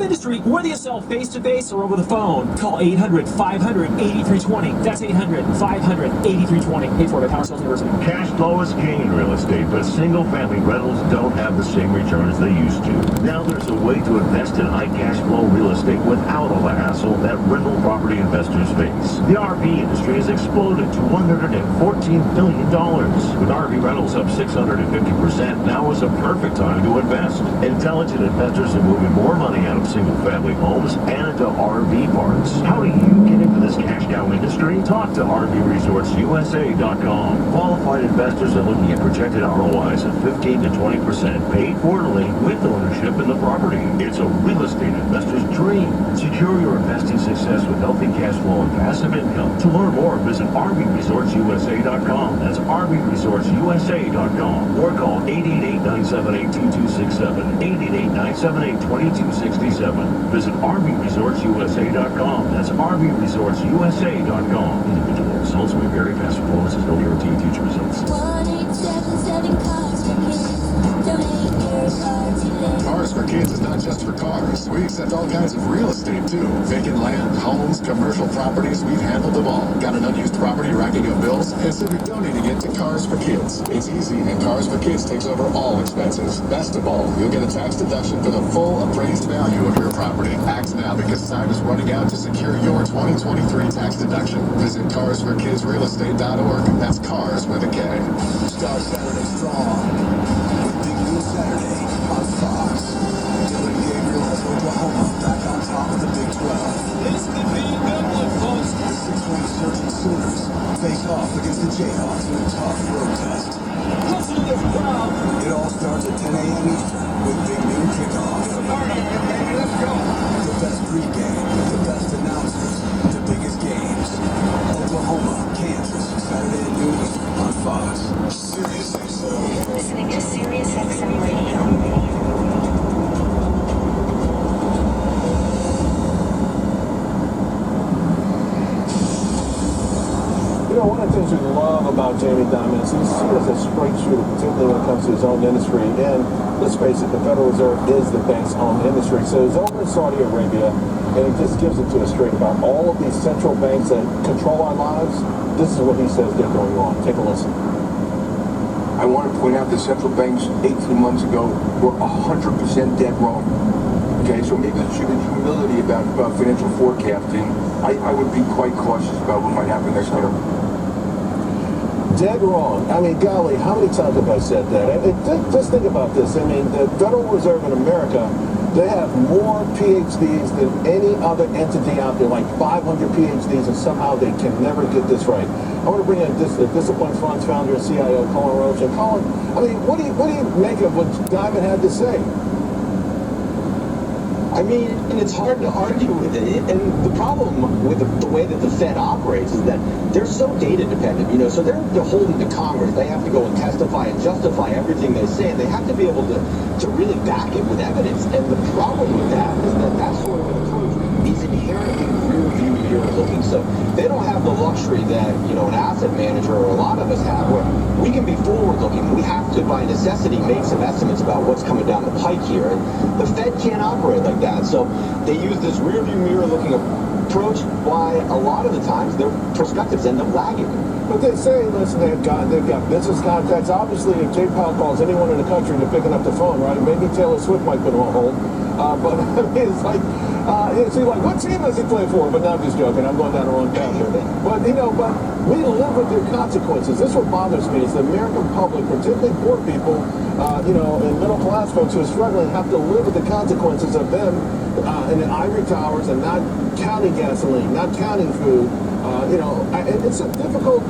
Industry, whether you sell face-to-face or over the phone, call 800-500-8320. That's 800-500-8320. Paid for by Power Sales University. Cash flow is king in real estate, but single-family rentals don't have the same return as they used to. Now there's a way to invest in high cash flow real estate without all the hassle that rental property investors face. The RV industry has exploded to $114 billion. With RV rentals up 650%, now is a perfect time to invest. Intelligent investors are moving more money out of single-family homes and into RV parks. How do you get into this cash cow industry? Talk to RVResortsUSA.com. Qualified investors are looking at projected ROIs of 15 to 20% paid quarterly with ownership in the property. It's a real estate investor's dream. Secure your investing success with healthy cash flow and passive income. To learn more, visit RVResortsUSA.com. That's RVResortsUSA.com. Or call 888-978-2267. 888-978-2267. Visit RVResortsUSA.com. That's RVResortsUSA.com. Individual results may vary. Past performance is no guarantee of future results. 1877 Cars for Kids. Donate your car today. Cars for Kids is not just for cars. We accept all kinds of real estate too. Vacant land, homes, commercial properties, we've handled them all. Got an unused property racking up bills? Consider donating it to Cars for Kids. It's easy, and Cars for Kids takes over all expenses. Best of all, you'll get a tax deduction for the full appraised value of your property. Act now because time is running out to secure your 2023 tax deduction. Visit carsforkidsrealestate.org. That's cars with a K. Start Saturday strong. Big news Saturday on Fox. Dylan Gabriel has Oklahoma back on top of the Big 12. This could be a good one, folks. The 6-point surging Sooners face off against the Jayhawks in a tough road test. Listen to this crowd. It all starts at 10 a.m. Eastern with Big Noon Kickoff. Let's go. The best pregame, the best announcers, the biggest games. Oklahoma, Kansas, Saturday at noon Eastern on Fox. Sirius XM. Listening to Sirius XM Radio. You know, one of the things we love about Jamie Dimon is he's seen as a straight shooter, particularly when it comes to his own industry. And let's face it, the Federal Reserve is the bank's own industry. So he's over in Saudi Arabia, and he just gives it to us straight about all of these central banks that control our lives. This is what he says they're going on. Take a listen. I want to point out that central banks 18 months ago were 100% dead wrong. Okay, so maybe there should be humility about financial forecasting. I would be quite cautious about what might happen next year. Dead wrong. I mean, golly, how many times have I said that? Just think about this. I mean, the Federal Reserve in America, they have more PhDs than any other entity out there, like 500 PhDs, and somehow they can never get this right. I want to bring in the Discipline Funds founder and CIO, Colin Roach. And Colin, I mean, what do you make of what Dimon had to say? I mean, and it's hard to argue with it. And the problem with the way that the Fed operates is that they're so data dependent, you know, so they're beholden to Congress. They have to go and testify and justify everything they say, and they have to be able to really back it with evidence. And the problem with that is that sort of approach is inherently rear view mirror looking. So they don't have the luxury that, you know, an asset manager or a lot of us have, where we can be forward looking. We have to, by necessity, make some estimates about what's coming down the pike here. And the Fed can't operate like that. So they use this rear view mirror looking approach, why a lot of the times their perspectives end up lagging. But they say, listen, they've got business contacts. Obviously, if Jay Powell calls anyone in the country, they're picking up the phone, right? Maybe Taylor Swift might put him on hold. But I mean, it's like, what team does he play for? But no, I'm just joking. I'm going down the wrong path here. But, you know, but we live with their consequences. This is what bothers me is the American public, particularly poor people, you know, and middle class folks who are struggling have to live with the consequences of them in the ivory towers and not counting gasoline, not counting food. You know, it's a difficult,